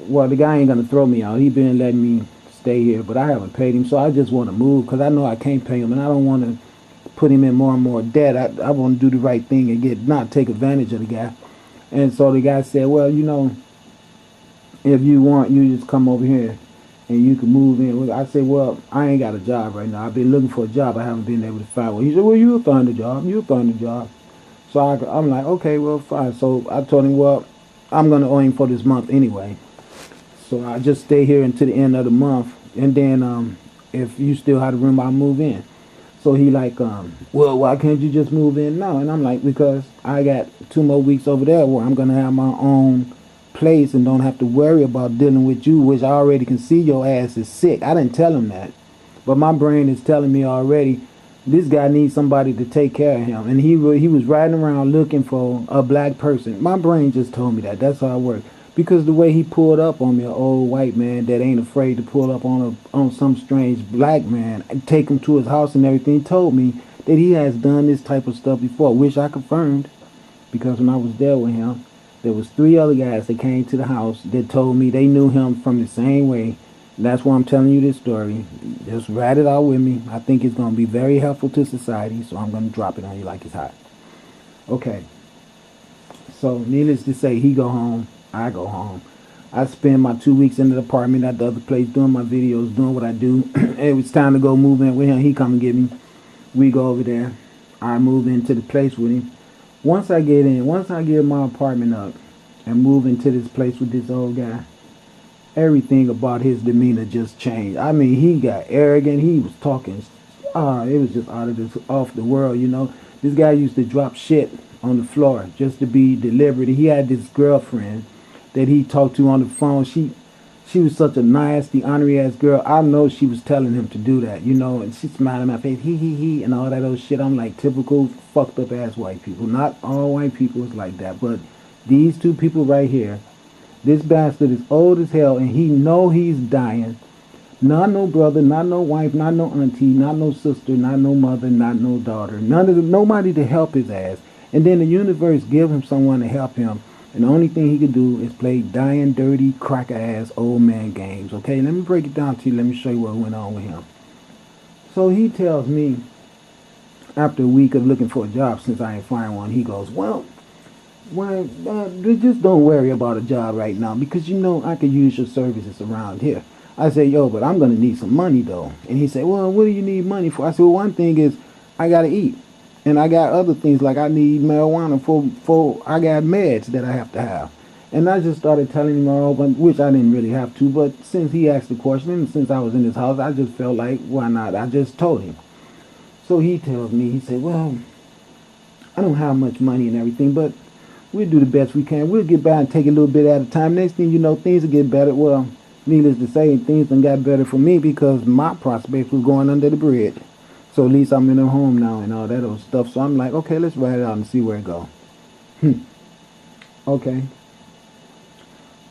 well, the guy ain't gonna throw me out. He been letting me stay here, but I haven't paid him, so I just want to move because I know I can't pay him, and I don't want to put him in more and more debt. I want to do the right thing and get not take advantage of the guy. And so the guy said, well, if you want, you just come over here and you can move in. Well, I said, well, I ain't got a job right now. I've been looking for a job. I haven't been able to find one. He said, well, you'll find a job. You'll find a job. So I'm like, okay, well, fine. So I told him, well, I'm going to owe him for this month anyway. So I just stay here until the end of the month. And then if you still have the room, I'll move in. So he like, well, why can't you just move in now? And I'm like, because I got 2 more weeks over there where I'm going to have my own place and don't have to worry about dealing with you, which I already can see your ass is sick. I didn't tell him that. But my brain is telling me already this guy needs somebody to take care of him. And he was riding around looking for a black person. My brain just told me that. That's how it works. Because the way he pulled up on me, an old white man that ain't afraid to pull up on some strange black man and take him to his house and everything, told me that he has done this type of stuff before, which I confirmed because when I was there with him, there was 3 other guys that came to the house that told me they knew him from the same way. That's why I'm telling you this story. Just write it out with me. I think it's going to be very helpful to society, so I'm going to drop it on you like it's hot. Okay. So, needless to say, he go home. I go home. I spend my 2 weeks in the apartment at the other place doing my videos, doing what I do. It was time to go move in with him. He come and get me. We go over there. I move into the place with him. Once I get in, once I get my apartment up and move into this place with this old guy, everything about his demeanor just changed. I mean, he got arrogant. He was talking. It was just out of this, off the world, you know. This guy used to drop shit on the floor just to be deliberate. He had this girlfriend that he talked to on the phone. She was such a nasty, ornery ass girl. I know she was telling him to do that, you know, and she smiled in my face, he, and all that old shit. I'm like, typical fucked up ass white people. Not all white people is like that, but these two people right here, this bastard is old as hell, and he know he's dying. Not no brother, not no wife, not no auntie, not no sister, not no mother, not no daughter. Nobody to help his ass. And then the universe give him someone to help him. And the only thing he could do is play dying, dirty, cracker ass old man games. Okay, let me break it down to you. Let me show you what went on with him. So he tells me, after a week of looking for a job since I ain't find one, he goes, well, just don't worry about a job right now because you know I could use your services around here. I say, yo, but I'm going to need some money though. And he said, well, what do you need money for? I said, well, one thing is I got to eat. And I got other things like I need marijuana for I got meds that I have to have. And I just started telling him all, which I didn't really have to. But since he asked the question and since I was in his house, I just felt like, why not? I just told him. So he tells me, he said, well, I don't have much money and everything, but we'll do the best we can. We'll get by and take a little bit at a time. Next thing you know, things will get better. Well, needless to say, things done got better for me because my prospects was going under the bridge. So at least I'm in a home now and all that old stuff. So I'm like, okay, let's write it out and see where it goes. Okay.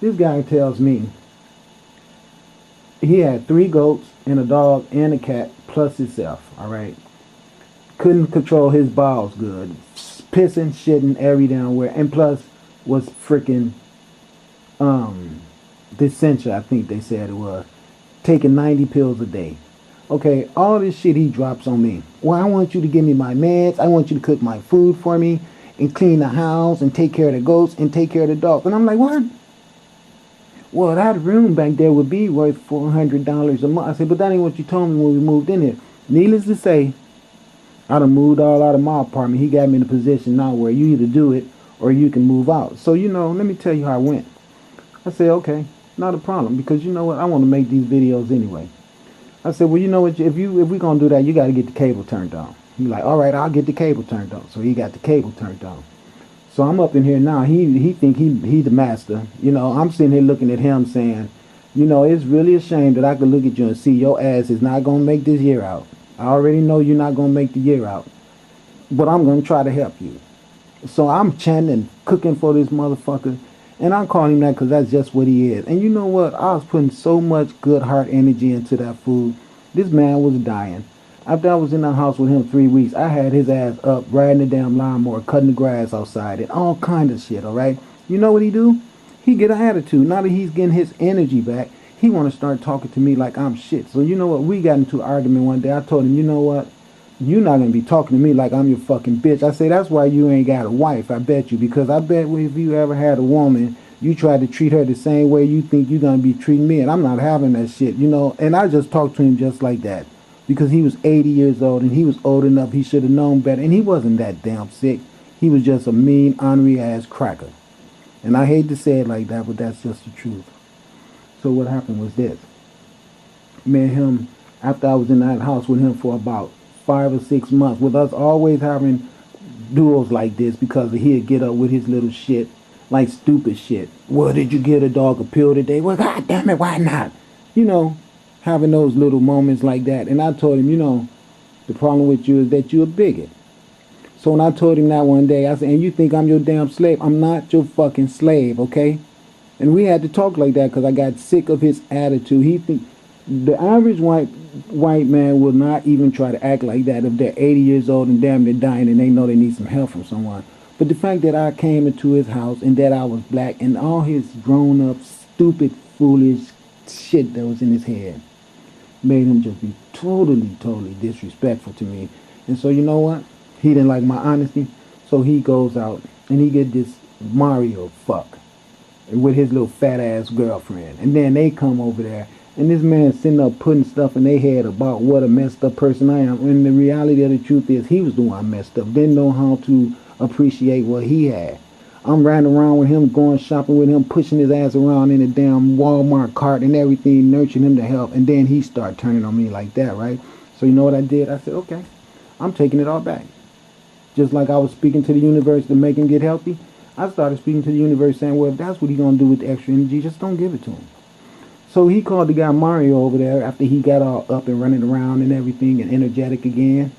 This guy tells me he had 3 goats and a dog and a cat plus himself. All right. Couldn't control his bowels good. Pissing, shitting every damn where. And plus was freaking dysentery, I think they said it was. Taking 90 pills a day. Okay, all this shit he drops on me. Well, I want you to give me my meds. I want you to cook my food for me and clean the house and take care of the goats and take care of the dogs. And I'm like, what? Well, that room back there would be worth $400 a month. I said, but that ain't what you told me when we moved in here. Needless to say, I done moved all out of my apartment. He got me in a position now where you either do it or you can move out. So, you know, let me tell you how I went. I said, okay, not a problem because you know what? I want to make these videos anyway. I said, well, you know what? If we're going to do that, you got to get the cable turned on. He's like, all right, I'll get the cable turned on. So he got the cable turned on. So I'm up in here now. He think he the master. You know, I'm sitting here looking at him saying, you know, it's really a shame that I could look at you and see your ass is not going to make this year out. I already know you're not going to make the year out. But I'm going to try to help you. So I'm chanting and cooking for this motherfucker. And I call him that because that's just what he is. And you know what? I was putting so much good heart energy into that food. This man was dying. After I was in the house with him 3 weeks, I had his ass up riding the damn lawnmower, cutting the grass outside, and all kind of shit, all right? You know what he do? he get an attitude. Now that he's getting his energy back, he want to start talking to me like I'm shit. So you know what? We got into an argument one day. I told him, you know what? You're not going to be talking to me like I'm your fucking bitch. I say, that's why you ain't got a wife, I bet you. Because I bet if you ever had a woman, you try to treat her the same way you think you're going to be treating me. And I'm not having that shit, you know. And I just talked to him just like that. Because he was 80 years old and he was old enough, he should have known better. And he wasn't that damn sick. He was just a mean, ornery ass cracker. And I hate to say it like that, but that's just the truth. So what happened was this. Me and him, after I was in that house with him for about 5 or 6 months, with us always having duels like this, because he'd get up with his little shit, like stupid shit. Well, did you get a dog a pill today? Well, god damn it, why not? You know, having those little moments like that. And I told him, you know, the problem with you is that you're a bigot. So when I told him that one day, I said, and you think I'm your damn slave? I'm not your fucking slave, okay? And we had to talk like that because I got sick of his attitude. He think the average white man will not even try to act like that if they're 80 years old and damn near dying and they know they need some help from someone. But the fact that I came into his house and that I was black and all his grown up, stupid, foolish shit that was in his head made him just be totally disrespectful to me. And so you know what? He didn't like my honesty, so he goes out and he get this Mario fuck with his little fat ass girlfriend. And then they come over there and this man sitting up putting stuff in their head about what a messed up person I am. And the reality of the truth is he was the one messed up. Didn't know how to appreciate what he had. I'm riding around with him, going shopping with him, pushing his ass around in a damn Walmart cart and everything, nurturing him to help. And then he started turning on me like that, right? So you know what I did? I said, okay, I'm taking it all back. Just like I was speaking to the universe to make him get healthy, I started speaking to the universe saying, well, if that's what he's going to do with the extra energy, just don't give it to him. So he called the guy Mario over there after he got all up and running around and everything and energetic again.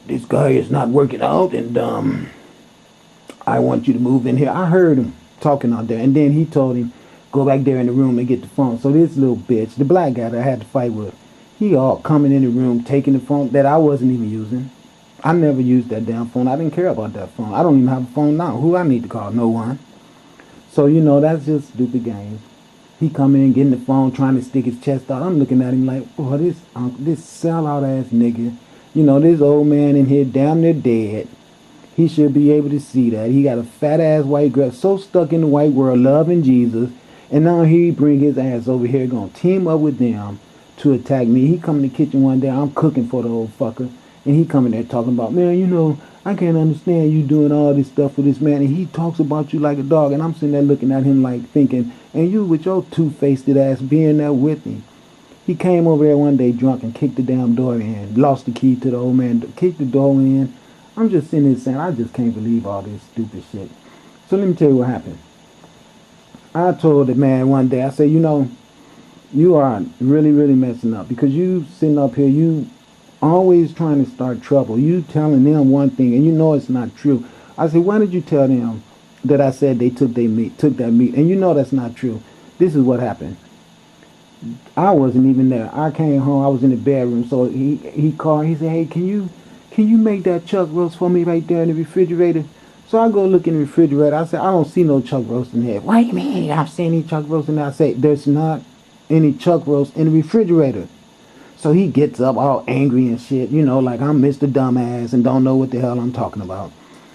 This guy is not working out and I want you to move in here. I heard him talking out there. And then he told him, go back there in the room and get the phone. So this little bitch, the black guy that I had to fight with, he all coming in the room, taking the phone that I wasn't even using. I never used that damn phone. I didn't care about that phone. I don't even have a phone now. Who I need to call? No one. So, you know, that's just stupid games. He come in, getting the phone, trying to stick his chest out. I'm looking at him like, oh, this sellout ass nigga. You know, this old man in here damn near dead. He should be able to see that. He got a fat ass white girl, so stuck in the white world, loving Jesus. And now he bring his ass over here, gonna team up with them to attack me. He come in the kitchen one day, I'm cooking for the old fucker. And he coming there talking about, man, you know, I can't understand you doing all this stuff with this man. And he talks about you like a dog. And I'm sitting there looking at him like thinking, and you with your two-faced ass being there with me. He came over there one day drunk and kicked the damn door in. Lost the key to the old man. Kicked the door in. I'm just sitting there saying, I just can't believe all this stupid shit. So let me tell you what happened. I told the man one day, I said, you know, you are really messing up. Because you sitting up here, you always trying to start trouble. You telling them one thing and you know it's not true. I said, why did you tell them that I said they took that meat? And you know that's not true. This is what happened. I wasn't even there. I came home, I was in the bedroom, so he called, he said, hey, can you make that chuck roast for me right there in the refrigerator? So I go look in the refrigerator. I said, I don't see no chuck roast in there. Wait a minute, I've seen any chuck roast in there. I say, there's not any chuck roast in the refrigerator. So he gets up all angry and shit, you know, like I'm Mr. Dumbass and don't know what the hell I'm talking about.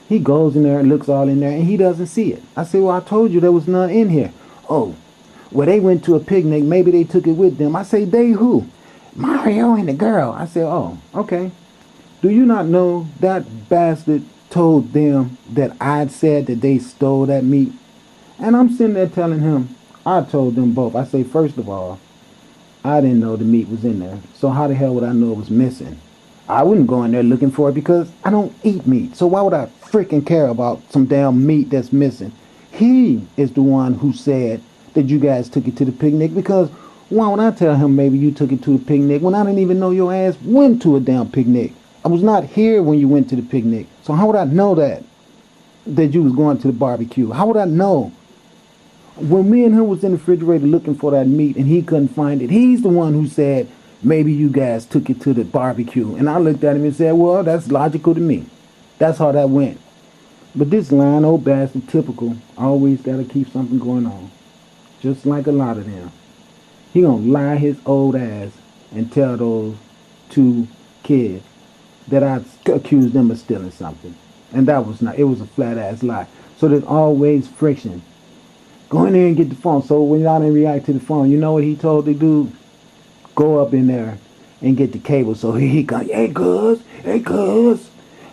He goes in there and looks all in there and he doesn't see it. I said, well, I told you there was none in here. Oh, well, they went to a picnic. Maybe they took it with them. I say, they who? Mario and the girl. I said, oh, okay. Do you not know that bastard told them that I'd said that they stole that meat? And I'm sitting there telling him, I told them both. I say, first of all, I didn't know the meat was in there. So how the hell would I know it was missing? I wouldn't go in there looking for it because I don't eat meat. So why would I freaking care about some damn meat that's missing? He is the one who said that you guys took it to the picnic, because why would I tell him maybe you took it to the picnic when I didn't even know your ass went to a damn picnic? I was not here when you went to the picnic. So how would I know that you was going to the barbecue? How would I know? When me and him was in the refrigerator looking for that meat and he couldn't find it, he's the one who said, maybe you guys took it to the barbecue. And I looked at him and said, well, that's logical to me. That's how that went. But this lying old bastard, typical, always got to keep something going on. Just like a lot of them. He gonna lie his old ass and tell those two kids that I accused them of stealing something. And that was not, it was a flat ass lie. So there's always friction. Go in there and get the phone. So when y'all didn't react to the phone, you know what he told the dude? Go up in there and get the cable. So he come, hey cuz,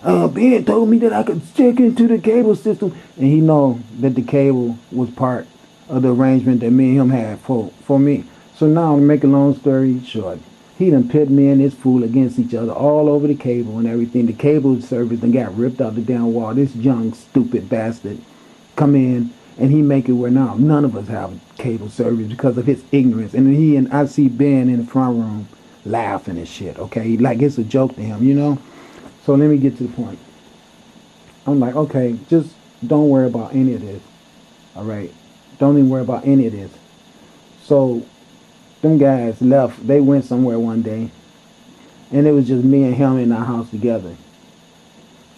Ben told me that I could check into the cable system. And he know that the cable was part of the arrangement that me and him had for me. So now, to make a long story short, he done pit me and this fool against each other all over the cable and everything. The cable service done got ripped out the damn wall. This young, stupid bastard come in and he make it where now none of us have cable service because of his ignorance. And he and I see Ben in the front room laughing and shit, okay? Like it's a joke to him, you know? So let me get to the point. I'm like, okay, just don't worry about any of this, all right? Don't even worry about any of this. So them guys left. They went somewhere one day, and it was just me and him in our house together.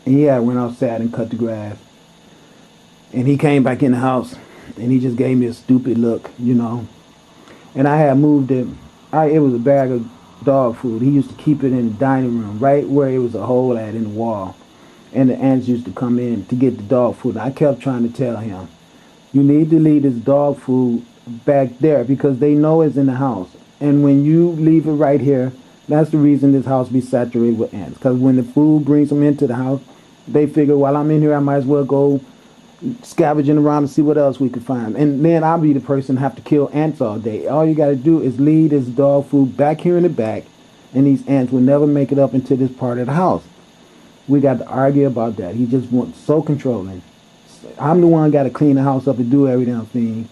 And he had went outside and cut the grass. And he came back in the house, and he just gave me a stupid look, you know. And I had moved it. It was a bag of dog food. He used to keep it in the dining room, right where it was a hole at in the wall. And the ants used to come in to get the dog food. I kept trying to tell him, you need to leave this dog food back there because they know it's in the house. And when you leave it right here, that's the reason this house be saturated with ants. Because when the food brings them into the house, they figure, while I'm in here, I might as well go scavenging around to see what else we could find. And then I'll be the person who have to kill ants all day. All you got to do is leave this dog food back here in the back, and these ants will never make it up into this part of the house. We got to argue about that. He just wants so controlling. I'm the one got to clean the house up and do every damn thing.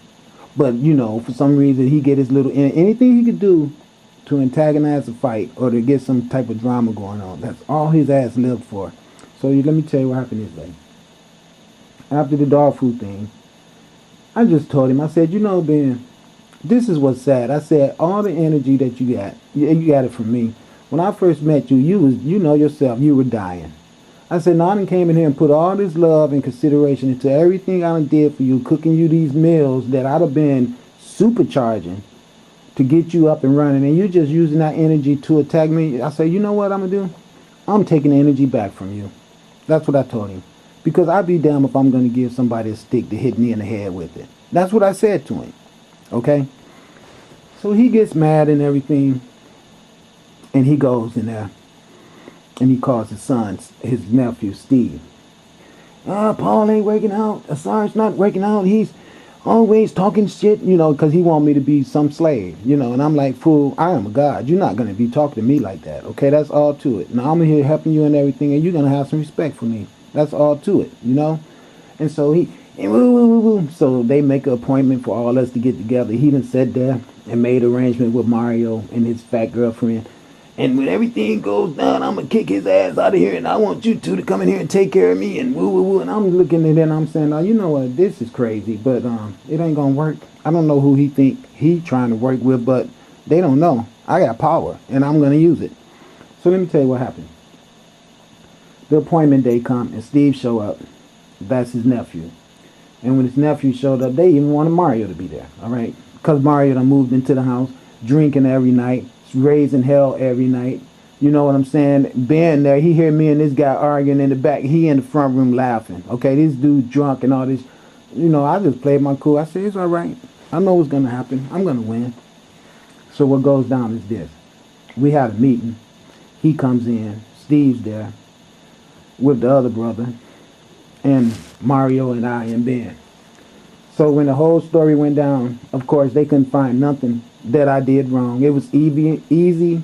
But, you know, for some reason, he get his little... Anything he could do to antagonize a fight or to get some type of drama going on. That's all his ass lived for. So let me tell you what happened this day. After the dog food thing, I just told him, I said, you know, Ben, this is what's sad. I said, all the energy that you got it from me. When I first met you, you know yourself, you were dying. I said, no, I done came in here and put all this love and consideration into everything I done did for you, cooking you these meals that I'd have been supercharging to get you up and running, and you're just using that energy to attack me. I said, you know what I'm going to do? I'm taking the energy back from you. That's what I told him. Because I'd be damned if I'm going to give somebody a stick to hit me in the head with it. That's what I said to him. Okay? So he gets mad and everything, and he goes in there. And he calls his son, his nephew, Steve. Paul ain't working out. Asar's not working out. He's always talking shit, you know, because he want me to be some slave, you know. And I'm like, fool, I am a god. You're not going to be talking to me like that, okay? That's all to it. Now, I'm here helping you and everything, and you're going to have some respect for me. That's all to it, you know. And so so they make an appointment for all us to get together. He done sat there and made arrangement with Mario and his fat girlfriend. And when everything goes down, I'm going to kick his ass out of here. And I want you two to come in here and take care of me. And woo. And I'm looking at it and I'm saying, now, you know what? This is crazy. But it ain't going to work. I don't know who he think he trying to work with. But they don't know. I got power. And I'm going to use it. So let me tell you what happened. The appointment day come and Steve show up. That's his nephew. And when his nephew showed up, they even wanted Mario to be there. All right. Because Mario done moved into the house, drinking every night. Raising hell every night. You know what I'm saying? Ben there, he hear me and this guy arguing in the back. He in the front room laughing. Okay, this dude drunk and all this. You know, I just played my cool. I said, it's all right. I know what's going to happen. I'm going to win. So what goes down is this. We had a meeting. He comes in. Steve's there with the other brother. And Mario and I and Ben. So when the whole story went down, of course, they couldn't find nothing that I did wrong. It was easy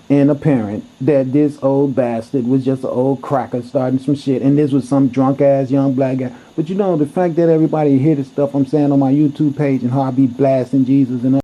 and apparent that this old bastard was just an old cracker starting some shit, and this was some drunk-ass young black guy. But you know, the fact that everybody hear the stuff I'm saying on my YouTube page and how I be blasting Jesus and